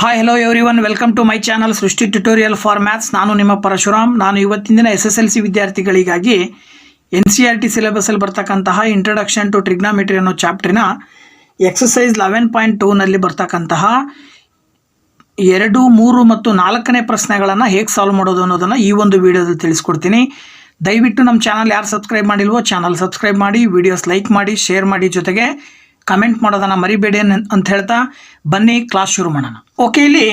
Hi hello everyone, welcome to my channel Srishti tutorial for maths. ನಾನು ನಿಮ್ಮ ಪರಶುರಾಮ್. ನಾನು ಇವತ್ತಿನ ದಿನ SSLC ವಿದ್ಯಾರ್ಥಿಗಳಿಗಾಗಿ NCERT ಸಿಲೆಬಸಲ್ಲಿ ಬರ್ತಕ್ಕಂತಹ ಇಂಟ್ರೊಡಕ್ಷನ್ ಟು ಟ್ರಿಗ್ನಾಮೆಟ್ರಿ ಅನ್ನೋ ಚಾಪ್ಟ್ರಿನ ಎಕ್ಸಸೈಸ್ 11.2ನಲ್ಲಿ ಬರ್ತಕ್ಕಂತಹ 2, 3 ಮತ್ತು 4ನೇ ಪ್ರಶ್ನೆಗಳನ್ನು ಹೇಗೆ ಸಾಲ್ವ್ ಮಾಡೋದು ಅನ್ನೋದನ್ನು ಈ ಒಂದು ವಿಡಿಯೋದಲ್ಲಿ ತಿಳಿಸ್ಕೊಡ್ತೀನಿ. ದಯವಿಟ್ಟು ನಮ್ಮ ಚಾನಲ್ ಯಾರು ಸಬ್ಸ್ಕ್ರೈಬ್ ಮಾಡಿಲ್ವೋ ಚಾನಲ್ ಸಬ್ಸ್ಕ್ರೈಬ್ ಮಾಡಿ, ವಿಡಿಯೋಸ್ ಲೈಕ್ ಮಾಡಿ, ಶೇರ್ ಮಾಡಿ, ಜೊತೆಗೆ ಕಮೆಂಟ್ ಮಾಡೋದನ್ನು ಮರಿಬೇಡಿ ಅಂತ ಹೇಳ್ತಾ ಬನ್ನಿ ಕ್ಲಾಸ್ ಶುರು ಮಾಡೋಣ. ಓಕೆ, ಇಲ್ಲಿ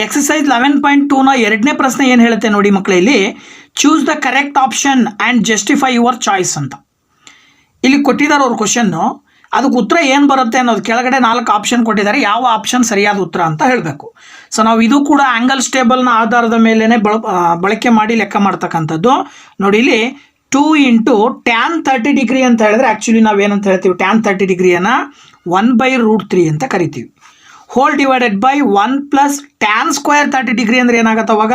ಎಕ್ಸಸೈಸ್ 11.2ನ 2ನೇ ಪ್ರಶ್ನೆ ಏನು ಹೇಳುತ್ತೆ ನೋಡಿ ಮಕ್ಕಳೇ, ಇಲ್ಲಿ choose the correct option and justify your choice ಅಂತ ಇಲ್ಲಿ ಕೊಟ್ಟಿದ್ದಾರೆ ಅವ್ರ ಕ್ವಶನ್ನು. ಅದಕ್ಕೆ ಉತ್ತರ ಏನು ಬರುತ್ತೆ ಅನ್ನೋದು ಕೆಳಗಡೆ 4 ಆಪ್ಷನ್ ಕೊಟ್ಟಿದ್ದಾರೆ. ಯಾವ ಆಪ್ಷನ್ ಸರಿಯಾದ ಉತ್ತರ ಅಂತ ಹೇಳಬೇಕು. ಸೊ ನಾವು ಇದು ಕೂಡ ಆ್ಯಂಗಲ್ ಸ್ಟೇಬಲ್ನ ಆಧಾರದ ಮೇಲೇ ಬಳಕೆ ಮಾಡಿ ಲೆಕ್ಕ ಮಾಡ್ತಕ್ಕಂಥದ್ದು. ನೋಡಿ, ಇಲ್ಲಿ 2 × tan 30 ಡಿಗ್ರಿ ಅಂತ ಹೇಳಿದ್ರೆ ಆ್ಯಕ್ಚುಲಿ ನಾವೇನಂತ ಹೇಳ್ತೀವಿ, tan 30 ಡಿಗ್ರಿಯನ್ನು 1/√3 ಅಂತ ಕರಿತೀವಿ. Whole divided by 1 + tan square 30 degree ಅಂದರೆ ಏನಾಗುತ್ತೆ, ಅವಾಗ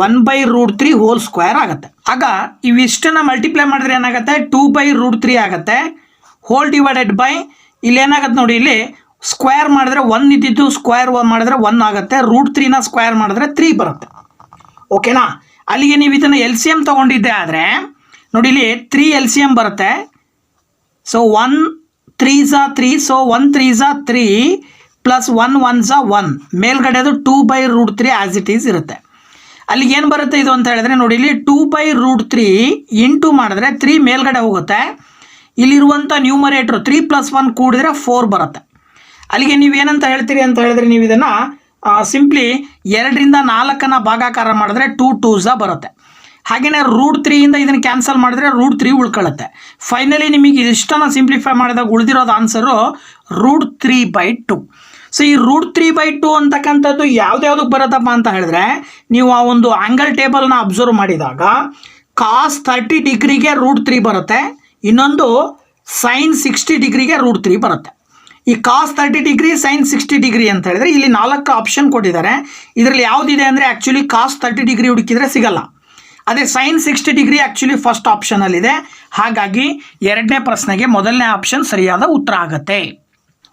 1/√3 ಹೋಲ್ ಸ್ಕ್ವೇರ್ ಆಗುತ್ತೆ. ಆಗ ಇವಿಷ್ಟನ್ನು ಮಲ್ಟಿಪ್ಲೈ ಮಾಡಿದ್ರೆ ಏನಾಗುತ್ತೆ, 2/√3 ಆಗುತ್ತೆ. ಹೋಲ್ ಡಿವೈಡೆಡ್ ಬೈ ಇಲ್ಲಿ ಏನಾಗುತ್ತೆ ನೋಡಿ, ಇಲ್ಲಿ ಸ್ಕ್ವೇರ್ ಮಾಡಿದ್ರೆ 1 ಇದ್ದಿದ್ದು ಸ್ಕ್ವೇರ್ ಮಾಡಿದ್ರೆ 1 ಆಗುತ್ತೆ. √3ನ ಸ್ಕ್ವೇರ್ ಮಾಡಿದ್ರೆ 3 ಬರುತ್ತೆ. ಓಕೆನಾ? ಅಲ್ಲಿಗೆ ನೀವು ಇದನ್ನು LCM ತೊಗೊಂಡಿದ್ದೆ ಆದರೆ ನೋಡಿ, ಇಲ್ಲಿ 3 LCM ಬರುತ್ತೆ. So 1 3s 3, so 1 3s 3 + 1 1s 1, ಮೇಲ್ಗಡೆದು 2/√3 as it is ಇರುತ್ತೆ. ಅಲ್ಲಿಗೆ ಏನು ಬರುತ್ತೆ ಇದು ಅಂತ ಹೇಳಿದ್ರೆ ನೋಡಿ, ಇಲ್ಲಿ 2/√3 ಇಂಟು ಮಾಡಿದ್ರೆ 3 ಮೇಲ್ಗಡೆ ಹೋಗುತ್ತೆ. ಇಲ್ಲಿರುವಂಥ ನ್ಯೂಮರೇಟ್ರು 3 + 1 ಕೂಡಿದ್ರೆ 4 ಬರುತ್ತೆ. ಅಲ್ಲಿಗೆ ನೀವೇನಂತ ಹೇಳ್ತೀರಿ ಅಂತ ಹೇಳಿದ್ರೆ, ನೀವು ಇದನ್ನು ಸಿಂಪ್ಲಿ 2 ರಿಂದ 4ನ್ನು ಭಾಗಾಕಾರ ಮಾಡಿದ್ರೆ 2 2s ಬರುತ್ತೆ. ಹಾಗೆಯೇ √3ಯಿಂದ ಇದನ್ನು ಕ್ಯಾನ್ಸಲ್ ಮಾಡಿದ್ರೆ √3 ಉಳ್ಕೊಳ್ಳುತ್ತೆ. ಫೈನಲಿ ನಿಮಗೆ ಇಷ್ಟನ್ನು ಸಿಂಪ್ಲಿಫೈ ಮಾಡಿದಾಗ ಉಳಿದಿರೋದು ಆನ್ಸರು √3/2. ಸೊ ಈ √3/2 ಅಂತಕ್ಕಂಥದ್ದು ಯಾವುದ್ಯಾವುದಕ್ಕೆ ಬರುತ್ತಪ್ಪ ಅಂತ ಹೇಳಿದ್ರೆ, ನೀವು ಆ ಒಂದು ಆ್ಯಂಗಲ್ ಟೇಬಲ್ನ ಅಬ್ಸರ್ವ್ ಮಾಡಿದಾಗ cos 30 ಡಿಗ್ರಿಗೆ √3 ಬರುತ್ತೆ, ಇನ್ನೊಂದು sin 60 ಡಿಗ್ರಿಗೆ √3 ಬರುತ್ತೆ. ಈ cos 30 ಡಿಗ್ರಿ sin 60 ಡಿಗ್ರಿ ಅಂತ ಹೇಳಿದ್ರೆ ಇಲ್ಲಿ 4 ಆಪ್ಷನ್ ಕೊಟ್ಟಿದ್ದಾರೆ. ಇದರಲ್ಲಿ ಯಾವುದಿದೆ ಅಂದರೆ ಆ್ಯಕ್ಚುಲಿ cos 30 ಡಿಗ್ರಿ ಹುಡುಕಿದ್ರೆ ಸಿಗಲ್ಲ. ಅದೇ sin 60 ಡಿಗ್ರಿ ಆ್ಯಕ್ಚುಲಿ ಫಸ್ಟ್ ಆಪ್ಷನಲ್ಲಿದೆ. ಹಾಗಾಗಿ 2ನೇ ಪ್ರಶ್ನೆಗೆ ಮೊದಲನೇ ಆಪ್ಷನ್ ಸರಿಯಾದ ಉತ್ತರ ಆಗುತ್ತೆ.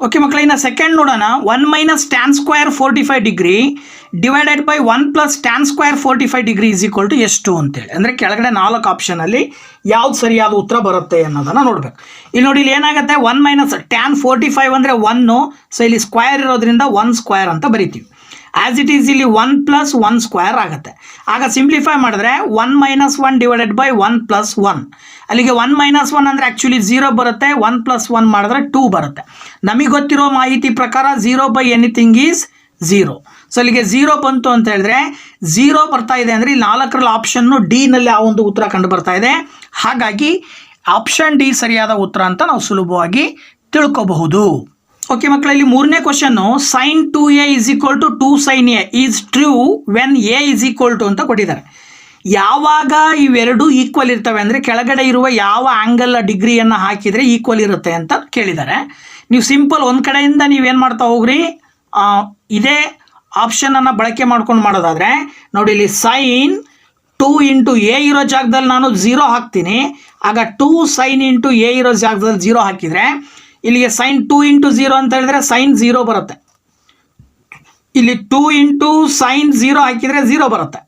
ಓಕೆ ಮಕ್ಕಳೇ, ಇನ್ನು ಸೆಕೆಂಡ್ ನೋಡೋಣ. 1 - tan square 45 degree divided by 1 + tan square 45 degree = ಎಷ್ಟು ಅಂತೇಳಿ. ಅಂದರೆ ಕೆಳಗಡೆ 4 ಆಪ್ಷನಲ್ಲಿ ಯಾವ್ದು ಸರಿಯಾದ ಉತ್ತರ ಬರುತ್ತೆ ಅನ್ನೋದನ್ನು ನೋಡಬೇಕು. ಇಲ್ಲಿ ನೋಡಿ, ಇಲ್ಲಿ ಏನಾಗುತ್ತೆ, 1 - tan 45 ಅಂದರೆ 1, ಸೊ ಇಲ್ಲಿ ಸ್ಕ್ವೇರ್ ಇರೋದ್ರಿಂದ 1 ಸ್ಕ್ವೇರ್ ಅಂತ ಬರಿತೀವಿ. ಆ್ಯಸ್ ಇಟ್ ಈಸ್ ಇಲ್ಲಿ 1 + 1 ಸ್ಕ್ವೇರ್ ಆಗುತ್ತೆ. ಆಗ ಸಿಂಪ್ಲಿಫೈ ಮಾಡಿದ್ರೆ 1 - 1 ಡಿವೈಡೆಡ್ ಬೈ 1 + 1. ಅಲ್ಲಿಗೆ 1 - 1 ಅಂದರೆ ಆ್ಯಕ್ಚುಲಿ 0 ಬರುತ್ತೆ. 1 + 1 ಮಾಡಿದ್ರೆ 2 ಬರುತ್ತೆ. ನಮಗೆ ಗೊತ್ತಿರೋ ಮಾಹಿತಿ ಪ್ರಕಾರ 0/ಎನಿಥಿಂಗ್ ಈಸ್ 0. ಸೊ ಅಲ್ಲಿಗೆ 0 ಬಂತು ಅಂತ ಹೇಳಿದ್ರೆ 0 ಬರ್ತಾ ಇದೆ ಅಂದರೆ ಇಲ್ಲಿ 4ರಲ್ಲಿ ಆಪ್ಷನ್ನು ಡಿನಲ್ಲಿ ಆ ಒಂದು ಉತ್ತರ ಕಂಡು ಬರ್ತಾ ಇದೆ. ಹಾಗಾಗಿ ಆಪ್ಷನ್ ಡಿ ಸರಿಯಾದ ಉತ್ತರ ಅಂತ ನಾವು ಸುಲಭವಾಗಿ ತಿಳ್ಕೋಬಹುದು. ಓಕೆ ಮಕ್ಕಳೇ, ಇಲ್ಲಿ 3ನೇ question, sin 2a = 2 sin a is true when a = ಅಂತ ಕೊಟ್ಟಿದ್ದಾರೆ. ಯಾವಾಗ ಇವೆರಡೂ ಈಕ್ವಲ್ ಇರ್ತವೆ ಅಂದರೆ ಕೆಳಗಡೆ ಇರುವ ಯಾವ ಆ್ಯಂಗಲ್ ಡಿಗ್ರಿಯನ್ನು ಹಾಕಿದರೆ ಈಕ್ವಲ್ ಇರುತ್ತೆ ಅಂತ ಕೇಳಿದ್ದಾರೆ. ನೀವು ಸಿಂಪಲ್ ಒಂದು ಕಡೆಯಿಂದ ನೀವೇನು ಮಾಡ್ತಾ ಹೋಗ್ರಿ, ಇದೇ ಆಪ್ಷನನ್ನು ಬಳಕೆ ಮಾಡ್ಕೊಂಡು ಮಾಡೋದಾದರೆ ನೋಡಿ, ಇಲ್ಲಿ sin 2 × a ಇರೋ ಜಾಗದಲ್ಲಿ ನಾನು 0 ಹಾಕ್ತೀನಿ. ಆಗ 2 sin × a ಇರೋ ಜಾಗದಲ್ಲಿ 0 ಹಾಕಿದರೆ ಇಲ್ಲಿಗೆ sin 2 × 0 ಅಂತ ಹೇಳಿದ್ರೆ sin 0 ಬರುತ್ತೆ. ಇಲ್ಲಿ 2 × sin 0 ಹಾಕಿದರೆ 0 ಬರುತ್ತೆ.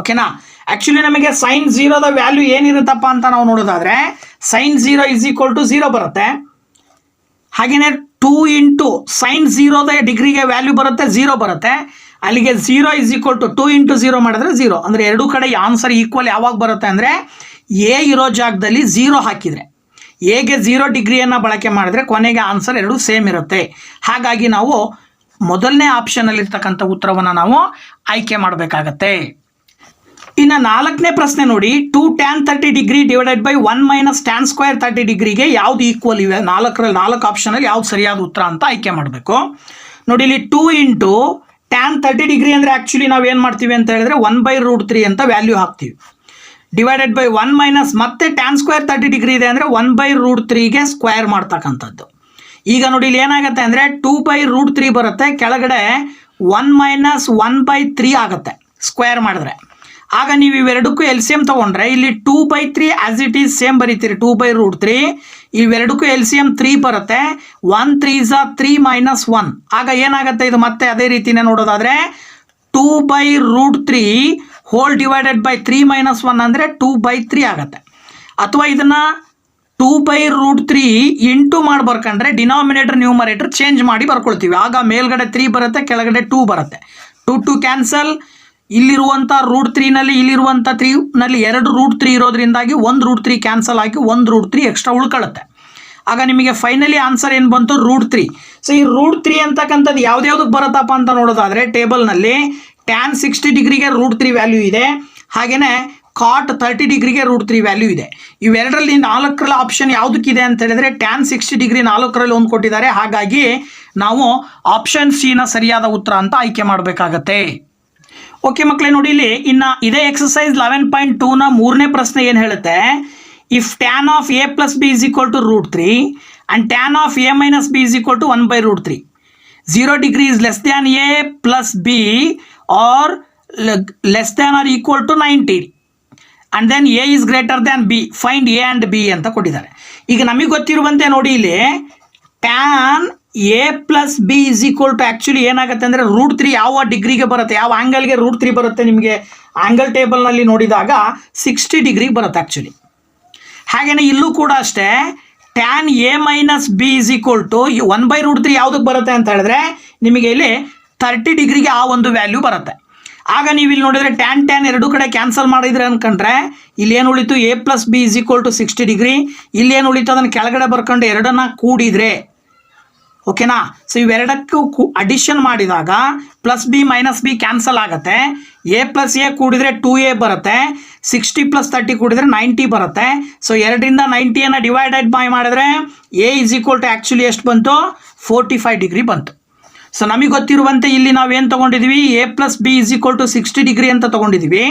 ಓಕೆನಾ? ಆ್ಯಕ್ಚುಲಿ ನಮಗೆ sin 0ದ ವ್ಯಾಲ್ಯೂ ಏನಿರುತ್ತಪ್ಪ ಅಂತ ನಾವು ನೋಡೋದಾದರೆ sin 0 = 0 ಬರುತ್ತೆ. ಹಾಗೆಯೇ 2 × sin 0ದ ಡಿಗ್ರಿಗೆ ವ್ಯಾಲ್ಯೂ ಬರುತ್ತೆ, 0 ಬರುತ್ತೆ. ಅಲ್ಲಿಗೆ 0 = 2 × 0 ಮಾಡಿದ್ರೆ 0. ಅಂದರೆ ಎರಡೂ ಕಡೆ ಆನ್ಸರ್ ಈಕ್ವಲ್ ಯಾವಾಗ ಬರುತ್ತೆ ಅಂದರೆ ಎ ಇರೋ ಜಾಗದಲ್ಲಿ 0 ಹಾಕಿದರೆ, ಎಗೆ 0 ಡಿಗ್ರಿಯನ್ನು ಬಳಕೆ ಮಾಡಿದ್ರೆ ಕೊನೆಗೆ ಆನ್ಸರ್ ಎರಡೂ ಸೇಮ್ ಇರುತ್ತೆ. ಹಾಗಾಗಿ ನಾವು ಮೊದಲನೇ ಆಪ್ಷನಲ್ಲಿರ್ತಕ್ಕಂಥ ಉತ್ತರವನ್ನು ನಾವು ಆಯ್ಕೆ ಮಾಡಬೇಕಾಗತ್ತೆ. ಇನ್ನು 4ನೇ ಪ್ರಶ್ನೆ ನೋಡಿ, 2 tan 30 degree divided by 1 - tan square 30 ಡಿಗ್ರಿಗೆ ಯಾವುದು ಈಕ್ವಲ್ ಇವೆ, 4 ಆಪ್ಷನಲ್ಲಿ ಯಾವ್ದು ಸರಿಯಾದ ಉತ್ತರ ಅಂತ ಆಯ್ಕೆ ಮಾಡಬೇಕು. ನೋಡಿ, ಇಲ್ಲಿ 2 × tan 30 ಡಿಗ್ರಿ ಅಂದರೆ ಆ್ಯಕ್ಚುಲಿ ನಾವು ಏನು ಮಾಡ್ತೀವಿ ಅಂತ ಹೇಳಿದ್ರೆ 1/√3 ಅಂತ ವ್ಯಾಲ್ಯೂ ಹಾಕ್ತೀವಿ. ಡಿವೈಡೆಡ್ ಬೈ 1 - ಮತ್ತೆ tan ಸ್ಕ್ವೇರ್ 30 ಡಿಗ್ರಿ ಇದೆ ಅಂದರೆ 1/√3ಗೆ ಸ್ಕ್ವೇರ್ ಮಾಡ್ತಕ್ಕಂಥದ್ದು. ಈಗ ನೋಡಿ, ಇಲ್ಲಿ ಏನಾಗುತ್ತೆ ಅಂದರೆ 2/√3 ಬರುತ್ತೆ, ಕೆಳಗಡೆ 1 - 1/3 ಆಗುತ್ತೆ ಸ್ಕ್ವೇರ್ ಮಾಡಿದ್ರೆ. ಆಗ ನೀವು ಇವೆರಡಕ್ಕೂ ಎಲ್ ಸಿ ಎಮ್ ತೊಗೊಂಡ್ರೆ ಇಲ್ಲಿ 2/3 ಆಸ್ ಇಟ್ ಈಸ್ ಸೇಮ್ ಬರೀತೀರಿ, 2/√3. ಇವೆರಡಕ್ಕೂ ಎಲ್ ಸಿ ಎಮ್ 3 ಬರುತ್ತೆ. 1 3s 3 - 1. ಆಗ ಏನಾಗುತ್ತೆ ಇದು ಮತ್ತೆ ಅದೇ ರೀತಿನೇ ನೋಡೋದಾದರೆ 2/√3 ಹೋಲ್ ಡಿವೈಡೆಡ್ ಬೈ 3 - 1 ಅಂದರೆ 2/3 ಆಗುತ್ತೆ. ಅಥವಾ ಇದನ್ನು 2/√3 ಇಂಟು ಮಾಡಿ ಬರ್ಕೊಂಡ್ರೆ ಡಿನಾಮಿನೇಟರ್ ನ್ಯೂಮರೇಟರ್ ಚೇಂಜ್ ಮಾಡಿ ಬರ್ಕೊಳ್ತೀವಿ. ಆಗ ಮೇಲ್ಗಡೆ 3 ಬರುತ್ತೆ, ಕೆಳಗಡೆ 2 ಬರುತ್ತೆ. 2 ಕ್ಯಾನ್ಸಲ್. ಇಲ್ಲಿರುವಂಥ √3ನಲ್ಲಿ ಇಲ್ಲಿರುವಂಥ 3ನಲ್ಲಿ 2 √3 ಇರೋದ್ರಿಂದಾಗಿ 1 √3 ಕ್ಯಾನ್ಸಲ್ ಆಗಿ 1 √3 ಎಕ್ಸ್ಟ್ರಾ ಉಳ್ಕೊಳ್ಳುತ್ತೆ. ಆಗ ನಿಮಗೆ ಫೈನಲಿ ಆನ್ಸರ್ ಏನು ಬಂತು? √3. ಸೊ ಈ √3 ಅಂತಕ್ಕಂಥದ್ದು ಯಾವ್ದ್ಯಾವ್ದಕ್ಕೆ ಬರುತ್ತಪ್ಪ ಅಂತ ನೋಡೋದಾದರೆ ಟೇಬಲ್ನಲ್ಲಿ tan 60 ಡಿಗ್ರಿಗೆ √3 ವ್ಯಾಲ್ಯೂ ಇದೆ, ಹಾಗೆಯೇ cot 30 ಡಿಗ್ರಿಗೆ √3 ವ್ಯಾಲ್ಯೂ ಇದೆ. ಇವೆರಡರಲ್ಲಿ 4ರಲ್ಲಿ ಆಪ್ಷನ್ ಯಾವುದಕ್ಕಿದೆ ಅಂತ ಹೇಳಿದ್ರೆ tan 60 ಡಿಗ್ರಿ 4ರಲ್ಲಿ ಒಂದು ಕೊಟ್ಟಿದ್ದಾರೆ. ಹಾಗಾಗಿ ನಾವು ಆಪ್ಷನ್ ಸಿ ನ ಸರಿಯಾದ ಉತ್ತರ ಅಂತ ಆಯ್ಕೆ ಮಾಡಬೇಕಾಗತ್ತೆ. ಓಕೆ ಮಕ್ಕಳೇ, ನೋಡಿ ಇಲ್ಲಿ ಇನ್ನು ಇದೇ ಎಕ್ಸಸೈಸ್ 11.2 ನ 3ನೇ ಪ್ರಶ್ನೆ ಏನು ಹೇಳುತ್ತೆ? If tan of a plus B is equal to √3 and tan of a minus B is equal to 1/√3, 0 degree is less than a plus B or less than or equal to 90 and then a is greater than b, find a and b ಅಂತ ಕೊಟ್ಟಿದ್ದಾರೆ. ಈಗ ನಮಗೆ ಗೊತ್ತಿರುವಂತೆ ನೋಡಿ ಇಲ್ಲಿ tan a plus B is equal to actually ಏನಾಗುತ್ತೆ ಅಂದರೆ √3 ಯಾವ ಡಿಗ್ರಿಗೆ ಬರುತ್ತೆ, ಯಾವ ಆ್ಯಂಗಲ್ಗೆ √3 ಬರುತ್ತೆ? ನಿಮಗೆ ಆ್ಯಂಗಲ್ ಟೇಬಲ್ನಲ್ಲಿ ನೋಡಿದಾಗ 60 ಡಿಗ್ರಿಗೆ ಬರುತ್ತೆ ಆ್ಯಕ್ಚುಲಿ. ಹಾಗೆಯೇ ಇಲ್ಲೂ ಕೂಡ ಅಷ್ಟೇ tan a minus B is equal to 1/√3 ಯಾವುದಕ್ಕೆ ಬರುತ್ತೆ ಅಂತ ಹೇಳಿದ್ರೆ ನಿಮಗೆ ಇಲ್ಲಿ 30 ಡಿಗ್ರಿಗೆ ಆ ಒಂದು ವ್ಯಾಲ್ಯೂ ಬರುತ್ತೆ. ಆಗ ನೀವು ಇಲ್ಲಿ ನೋಡಿದರೆ tan ಎರಡೂ ಕಡೆ ಕ್ಯಾನ್ಸಲ್ ಮಾಡಿದ್ರೆ ಅನ್ಕೊಂಡ್ರೆ ಇಲ್ಲಿ ಏನು ಉಳಿತು? a plus B is equal to 60 degree. ಇಲ್ಲಿ ಏನು ಉಳಿತು ಅದನ್ನು ಕೆಳಗಡೆ ಬರ್ಕೊಂಡು ಎರಡನ್ನ ಕೂಡಿದರೆ ಓಕೆನಾ. ಸೊ ಇವೆರಡಕ್ಕೂ ಅಡಿಷನ್ ಮಾಡಿದಾಗ plus B minus B cancel ಆಗುತ್ತೆ. a ಪ್ಲಸ್ ಎ ಕೂಡಿದರೆ 2a ಬರುತ್ತೆ, 60 ಪ್ಲಸ್ 30 ಕೂಡಿದರೆ 90 ಬರುತ್ತೆ. ಸೊ 2ರಿಂದ 90ಯನ್ನು ಡಿವೈಡೆಡ್ ಬೈ ಮಾಡಿದ್ರೆ a is equal to actually ಎಷ್ಟು ಬಂತು? 45 ಡಿಗ್ರಿ ಬಂತು. ಸೊ ನಮಗೆ ಗೊತ್ತಿರುವಂತೆ ಇಲ್ಲಿ ನಾವೇನು ತೊಗೊಂಡಿದ್ವಿ? a plus B is equal to 60 degree ಅಂತ ತೊಗೊಂಡಿದ್ವಿ.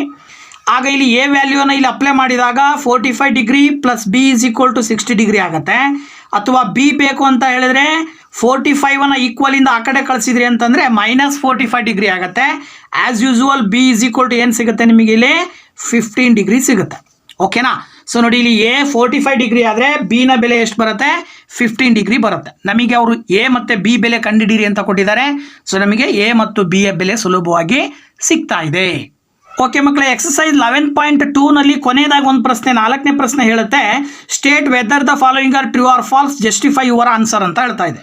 ಆಗ ಇಲ್ಲಿ a ವ್ಯಾಲ್ಯೂನ ಇಲ್ಲಿ ಅಪ್ಲೈ ಮಾಡಿದಾಗ 45 degree plus B is equal to 60 degree ಆಗುತ್ತೆ. ಅಥವಾ ಬಿ ಬೇಕು ಅಂತ ಹೇಳಿದ್ರೆ 45ನ ಈಕ್ವಲಿಂದ ಆ ಕಡೆ ಕಳಿಸಿದ್ರಿ ಅಂತಂದರೆ -45 ಡಿಗ್ರಿ ಆಗುತ್ತೆ. As usual B is equal to ಏನು ಸಿಗುತ್ತೆ ನಿಮಗೆ ಇಲ್ಲಿ? 15 ಡಿಗ್ರಿ ಸಿಗುತ್ತೆ. ಓಕೆನಾ. ಸೊ ನೋಡಿ ಇಲ್ಲಿ a 45 ಡಿಗ್ರಿ ಆದರೆ ಬಿನ ಬೆಲೆ ಎಷ್ಟು ಬರುತ್ತೆ? 15 ಡಿಗ್ರಿ ಬರುತ್ತೆ. ನಮಗೆ ಅವರು a ಮತ್ತು b ಬೆಲೆ ಕಂಡುಹಿಡಿಯಿರಿ ಅಂತ ಕೊಟ್ಟಿದ್ದಾರೆ. ಸೊ ನಮಗೆ a ಮತ್ತು b ಯ ಬೆಲೆ ಸುಲಭವಾಗಿ ಸಿಗ್ತಾ ಇದೆ. ಓಕೆ ಮಕ್ಕಳೇ, ಎಕ್ಸಸೈಸ್ 11.2 ನಲ್ಲಿ ಕೊನೆಯದಾಗಿ ಒಂದು ಪ್ರಶ್ನೆ, 4ನೇ ಪ್ರಶ್ನೆ ಹೇಳುತ್ತೆ state whether the following are true or false, justify your answer ಅಂತ ಹೇಳ್ತಾ ಇದೆ.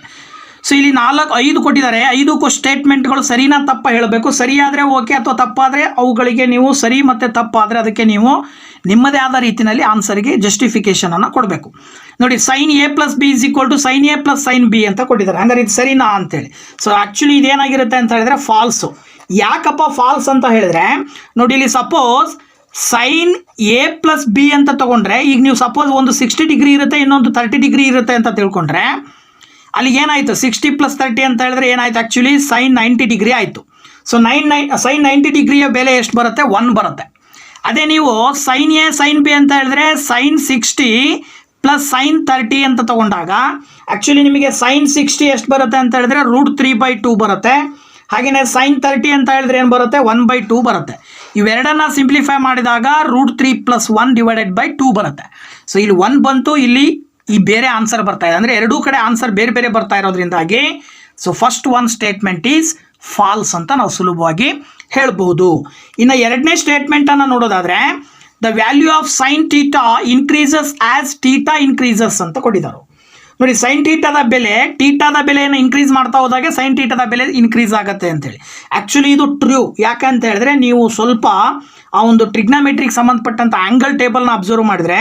ಸೊ ಇಲ್ಲಿ 5 ಕೊಟ್ಟಿದ್ದಾರೆ. 5ಕ್ಕೂ ಸ್ಟೇಟ್ಮೆಂಟ್ಗಳು ಸರಿನಾ ತಪ್ಪ ಹೇಳಬೇಕು. ಸರಿಯಾದರೆ ಓಕೆ, ಅಥವಾ ತಪ್ಪಾದರೆ ಅವುಗಳಿಗೆ ನೀವು ಸರಿ ಮತ್ತು ತಪ್ಪಾದರೆ ಅದಕ್ಕೆ ನೀವು ನಿಮ್ಮದೇ ಆದ ರೀತಿಯಲ್ಲಿ ಆನ್ಸರ್ಗೆ ಜಸ್ಟಿಫಿಕೇಶನನ್ನು ಕೊಡಬೇಕು. ನೋಡಿ sin a plus B is equal to sin a plus sin b ಅಂತ ಕೊಟ್ಟಿದ್ದಾರೆ. ಹಂಗಾರೆ ಇದು ಸರಿನಾ ಅಂತೇಳಿ. ಸೊ ಆ್ಯಕ್ಚುಲಿ ಇದೇನಾಗಿರುತ್ತೆ ಅಂತ ಹೇಳಿದ್ರೆ ಫಾಲ್ಸು. ಯಾಕಪ್ಪ ಫಾಲ್ಸ್ ಅಂತ ಹೇಳಿದ್ರೆ ನೋಡಿ ಇಲ್ಲಿ suppose sin a plus B ಅಂತ ತೊಗೊಂಡ್ರೆ, ಈಗ ನೀವು ಸಪೋಸ್ ಒಂದು 60 ಡಿಗ್ರಿ ಇರುತ್ತೆ, ಇನ್ನೊಂದು 30 ಡಿಗ್ರಿ ಇರುತ್ತೆ ಅಂತ ತಿಳ್ಕೊಂಡ್ರೆ ಅಲ್ಲಿ ಏನಾಯಿತು? 60 ಪ್ಲಸ್ 30 ಅಂತ ಹೇಳಿದ್ರೆ ಏನಾಯ್ತು? ಆ್ಯಕ್ಚುಲಿ sin 90 ಡಿಗ್ರಿ ಆಯಿತು. ಸೊ sin 90 ಡಿಗ್ರಿಯ ಬೆಲೆ ಎಷ್ಟು ಬರುತ್ತೆ? 1 ಬರುತ್ತೆ. ಅದೇ ನೀವು sin a sin b ಅಂತ ಹೇಳಿದ್ರೆ sin 60 ಪ್ಲಸ್ sin 30 ಅಂತ ತೊಗೊಂಡಾಗ ಆ್ಯಕ್ಚುಲಿ ನಿಮಗೆ sin 60 ಎಷ್ಟು ಬರುತ್ತೆ ಅಂತ ಹೇಳಿದ್ರೆ √3/2 ಬರುತ್ತೆ. ಹಾಗೆಯೇ sin 30 ಅಂತ ಹೇಳಿದ್ರೆ ಏನು ಬರುತ್ತೆ? 1/2 ಬರುತ್ತೆ. ಇವೆರಡನ್ನ ಸಿಂಪ್ಲಿಫೈ ಮಾಡಿದಾಗ √3 + 1 ಡಿವೈಡೆಡ್ ಬೈ 2 ಬರುತ್ತೆ. ಸೊ ಇಲ್ಲಿ 1 ಬಂತು, ಇಲ್ಲಿ ಈ ಬೇರೆ ಆನ್ಸರ್ ಬರ್ತಾ ಇದೆ. ಅಂದರೆ ಎರಡೂ ಕಡೆ ಆನ್ಸರ್ ಬೇರೆ ಬೇರೆ ಬರ್ತಾ ಇರೋದ್ರಿಂದಾಗಿ so first one statement is false ಅಂತ ನಾವು ಸುಲಭವಾಗಿ ಹೇಳ್ಬೋದು. ಇನ್ನು 2ನೇ ಸ್ಟೇಟ್ಮೆಂಟನ್ನು ನೋಡೋದಾದರೆ the value of sin θ increases as θ increases ಅಂತ ಕೊಟ್ಟಿದ್ದಾರೆ. ನೋಡಿ sin θದ ಬೆಲೆಯನ್ನು ಇನ್ಕ್ರೀಸ್ ಮಾಡ್ತಾ ಹೋದಾಗೆ sin θದ ಬೆಲೆ ಇನ್ಕ್ರೀಸ್ ಆಗುತ್ತೆ ಅಂತೇಳಿ. ಆ್ಯಕ್ಚುಲಿ ಇದು ಟ್ರೂ. ಯಾಕಂತ ಹೇಳಿದ್ರೆ ನೀವು ಸ್ವಲ್ಪ ಆ ಒಂದು ಟ್ರಿಗ್ನಾಮೆಟ್ರಿಗೆ ಸಂಬಂಧಪಟ್ಟಂಥ ಆ್ಯಂಗಲ್ ಟೇಬಲ್ನ ಅಬ್ಸರ್ವ್ ಮಾಡಿದರೆ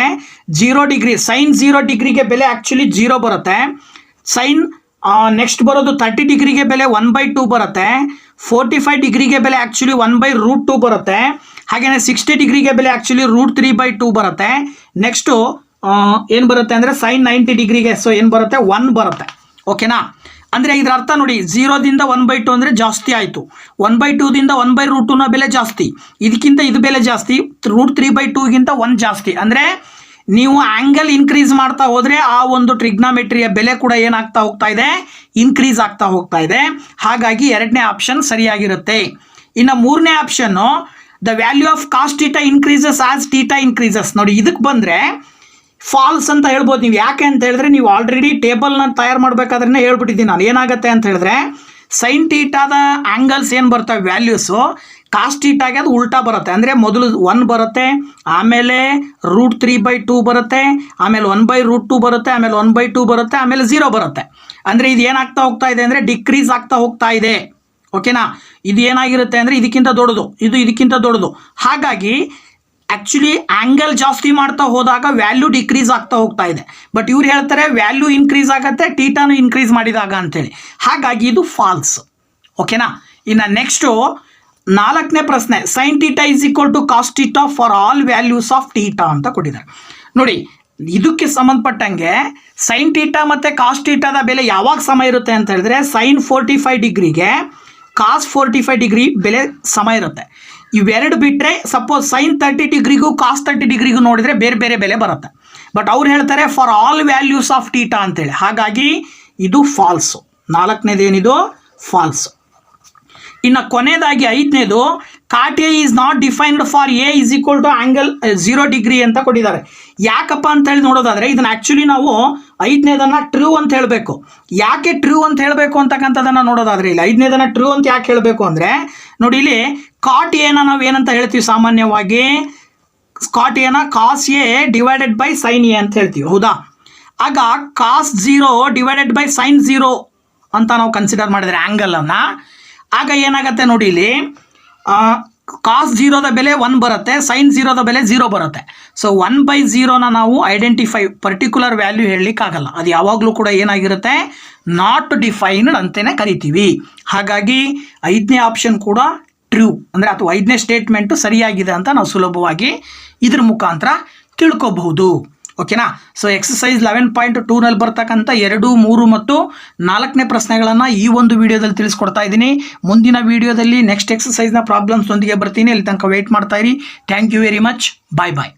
0 ಡಿಗ್ರಿ sin 0 ಡಿಗ್ರಿಗೆ ಬೆಲೆ ಆ್ಯಕ್ಚುಲಿ 0 ಬರುತ್ತೆ. ನೆಕ್ಸ್ಟ್ ಬರೋದು 30 ಡಿಗ್ರಿಗೆ ಬೆಲೆ 1/2 ಬರುತ್ತೆ. 45 ಡಿಗ್ರಿಗೆ ಬೆಲೆ ಆ್ಯಕ್ಚುಲಿ 1/√2 ಬರುತ್ತೆ. ಹಾಗೆಯೇ 60 ಡಿಗ್ರಿಗೆ ಬೆಲೆ ಆ್ಯಕ್ಚುಲಿ √3/2 ಬರುತ್ತೆ. ನೆಕ್ಸ್ಟು ಏನು ಬರುತ್ತೆ ಅಂದರೆ sin 90 ಡಿಗ್ರಿಗೆ ಸೊ ಏನು ಬರುತ್ತೆ? 1 ಬರುತ್ತೆ. ಓಕೆನಾ. ಅಂದರೆ ಇದರ ಅರ್ಥ ನೋಡಿ 0ದಿಂದ 1/2 ಅಂದರೆ ಜಾಸ್ತಿ ಆಯಿತು, 1/2ದಿಂದ 1/√2ನ ಬೆಲೆ ಜಾಸ್ತಿ, ಇದಕ್ಕಿಂತ ಇದು ಬೆಲೆ ಜಾಸ್ತಿ, √3/2ಗಿಂತ 1 ಜಾಸ್ತಿ. ಅಂದರೆ ನೀವು ಆ್ಯಂಗಲ್ ಇನ್ಕ್ರೀಸ್ ಮಾಡ್ತಾ ಹೋದರೆ ಆ ಒಂದು ಟ್ರಿಗ್ನಾಮೆಟ್ರಿಯ ಬೆಲೆ ಕೂಡ ಏನಾಗ್ತಾ ಹೋಗ್ತಾ ಇದೆ? ಇನ್ಕ್ರೀಸ್ ಆಗ್ತಾ ಹೋಗ್ತಾ ಇದೆ. ಹಾಗಾಗಿ 2ನೇ ಆಪ್ಷನ್ ಸರಿಯಾಗಿರುತ್ತೆ. ಇನ್ನು 3ನೇ ಆಪ್ಷನ್ನು the value of cos theta increases as theta increases. ನೋಡಿ ಇದಕ್ಕೆ ಬಂದರೆ ಫಾಲ್ಸ್ ಅಂತ ಹೇಳ್ಬೋದು ನೀವು. ಯಾಕೆ ಅಂತ ಹೇಳಿದ್ರೆ ನೀವು ಆಲ್ರೆಡಿ ಟೇಬಲ್ನ ತಯಾರು ಮಾಡಬೇಕಾದ್ರೆ ಹೇಳ್ಬಿಟ್ಟಿದ್ದೀನಿ ನಾನು. ಏನಾಗುತ್ತೆ ಅಂತ ಹೇಳಿದ್ರೆ ಸೈನ್ ಟೀಟಾದ ಆ್ಯಂಗಲ್ಸ್ ಏನು ಬರ್ತವೆ ವ್ಯಾಲ್ಯೂಸು ಕಾಸ್ ಟೀಟಾಗೆ ಅದು ಉಲ್ಟಾ ಬರುತ್ತೆ. ಅಂದರೆ ಮೊದಲು 1 ಬರುತ್ತೆ, ಆಮೇಲೆ √3/2 ಬರುತ್ತೆ, ಆಮೇಲೆ 1/√2 ಬರುತ್ತೆ, ಆಮೇಲೆ 1/2 ಬರುತ್ತೆ, ಆಮೇಲೆ 0 ಬರುತ್ತೆ. ಅಂದರೆ ಇದು ಏನಾಗ್ತಾ ಹೋಗ್ತಾ ಇದೆ ಅಂದರೆ ಡಿಕ್ರೀಸ್ ಆಗ್ತಾ ಹೋಗ್ತಾ ಇದೆ. ಓಕೆನಾ? ಇದು ಏನಾಗಿರುತ್ತೆ ಅಂದರೆ ಇದಕ್ಕಿಂತ ದೊಡ್ಡದು, ಇದು ಇದಕ್ಕಿಂತ ದೊಡ್ಡದು. ಹಾಗಾಗಿ ಆ್ಯಕ್ಚುಲಿ ಆ್ಯಂಗಲ್ ಜಾಸ್ತಿ ಮಾಡ್ತಾ ಹೋದಾಗ ವ್ಯಾಲ್ಯೂ ಡಿಕ್ರೀಸ್ ಆಗ್ತಾ ಹೋಗ್ತಾ ಇದೆ. ಬಟ್ ಇವ್ರು ಹೇಳ್ತಾರೆ ವ್ಯಾಲ್ಯೂ ಇನ್ಕ್ರೀಸ್ ಆಗುತ್ತೆ ಟೀಟಾನು ಇನ್ಕ್ರೀಸ್ ಮಾಡಿದಾಗ ಅಂತೇಳಿ. ಹಾಗಾಗಿ ಇದು ಫಾಲ್ಸ್. ಓಕೆನಾ? ಇನ್ನು ನೆಕ್ಸ್ಟು 4ನೇ ಪ್ರಶ್ನೆ, sine theta is equal to cos theta for all values of theta ಅಂತ ಕೊಟ್ಟಿದ್ದಾರೆ. ನೋಡಿ ಇದಕ್ಕೆ ಸಂಬಂಧಪಟ್ಟಂಗೆ ಸೈನ್ ಟೀಟಾ ಮತ್ತು ಕಾಸ್ ಟೀಟಾದ ಬೆಲೆ ಯಾವಾಗ ಸಮ ಇರುತ್ತೆ ಅಂತ ಹೇಳಿದ್ರೆ ಸೈನ್ 45 ಡಿಗ್ರಿಗೆ ಕಾಸ್ 45 ಡಿಗ್ರಿ ಬೆಲೆ ಸಮ ಇರುತ್ತೆ. ಇವೆರಡು ಬಿಟ್ಟರೆ ಸಪೋಸ್ ಸೈನ್ 30 ಡಿಗ್ರಿಗೂ ಕಾಸ್ 30 ಡಿಗ್ರಿಗೂ ನೋಡಿದರೆ ಬೇರೆ ಬೇರೆ ಬೆಲೆ ಬರುತ್ತೆ. ಬಟ್ ಅವ್ರು ಹೇಳ್ತಾರೆ for all values of theta ಅಂತೇಳಿ. ಹಾಗಾಗಿ ಇದು ಫಾಲ್ಸು. 4ನೇದೇನಿದು ಫಾಲ್ಸು. ಇನ್ನು ಕೊನೆಯದಾಗಿ 5ನೇದು cot A is not defined for A is equal to angle 0 degree ಅಂತ ಕೊಟ್ಟಿದ್ದಾರೆ. ಯಾಕಪ್ಪ ಅಂತ ಹೇಳಿ ನೋಡೋದಾದರೆ ಇದನ್ನು ಆ್ಯಕ್ಚುಲಿ ನಾವು 5ನೇದನ್ನು ಟ್ರೂ ಅಂತ ಹೇಳಬೇಕು. ಯಾಕೆ ಟ್ರೂ ಅಂತ ಹೇಳಬೇಕು ಅಂತಕ್ಕಂಥದ್ದನ್ನು ನೋಡೋದಾದರೆ ಇಲ್ಲಿ 5ನೇದನ್ನು ಟ್ರೂ ಅಂತ ಯಾಕೆ ಹೇಳಬೇಕು ಅಂದರೆ ನೋಡಿ ಇಲ್ಲಿ ಕಾಟ್ ಎನ ನಾವು ಏನಂತ ಹೇಳ್ತೀವಿ ಸಾಮಾನ್ಯವಾಗಿ, ಕಾಟ್ ಎನ cos A divided by sine A ಅಂತ ಹೇಳ್ತೀವಿ. ಹೌದಾ? ಆಗ ಕಾಸ್ 0 ಡಿವೈಡೆಡ್ ಬೈ ಸೈನ್ 0 ಅಂತ ನಾವು ಕನ್ಸಿಡರ್ ಮಾಡಿದರೆ ಆ್ಯಂಗಲನ್ನು, ಆಗ ಏನಾಗುತ್ತೆ ನೋಡಿ ಇಲ್ಲಿ ಕಾಸ್ 0ದ ಬೆಲೆ 1 ಬರುತ್ತೆ, ಸೈನ್ 0ದ ಬೆಲೆ 0 ಬರುತ್ತೆ. ಸೊ 1/0ನ ನಾವು ಐಡೆಂಟಿಫೈ ಪರ್ಟಿಕ್ಯುಲರ್ ವ್ಯಾಲ್ಯೂ ಹೇಳಲಿಕ್ಕಾಗಲ್ಲ. ಅದು ಯಾವಾಗಲೂ ಕೂಡ ಏನಾಗಿರುತ್ತೆ ನಾಟ್ ಡಿಫೈನ್ಡ್ ಅಂತಲೇ ಕರಿತೀವಿ. ಹಾಗಾಗಿ 5ನೇ ಆಪ್ಷನ್ ಕೂಡ ಟ್ರೂ ಅಂದರೆ ಅಥವಾ 5ನೇ ಸ್ಟೇಟ್ಮೆಂಟು ಸರಿಯಾಗಿದೆ ಅಂತ ನಾವು ಸುಲಭವಾಗಿ ಇದ್ರ ಮುಖಾಂತರ ತಿಳ್ಕೊಬಹುದು. ಓಕೆನಾ? ಸೊ ಎಕ್ಸಸೈಸ್ 11.2ನಲ್ಲಿ ಬರ್ತಕ್ಕಂಥ 2, 3 ಮತ್ತು 4ನೇ ಪ್ರಶ್ನೆಗಳನ್ನು ಈ ಒಂದು ವಿಡಿಯೋದಲ್ಲಿ ತಿಳಿಸ್ಕೊಡ್ತಾ ಇದ್ದೀನಿ. ಮುಂದಿನ ವಿಡಿಯೋದಲ್ಲಿ ನೆಕ್ಸ್ಟ್ ಎಕ್ಸಸೈಸ್ನ ಪ್ರಾಬ್ಲಮ್ಸ್ ಒಂದಿಗೆ ಬರ್ತೀನಿ. ಅಲ್ಲಿ ತನಕ ವೇಟ್ ಮಾಡ್ತಾ ಇರಿ. Thank you very much. Bye bye.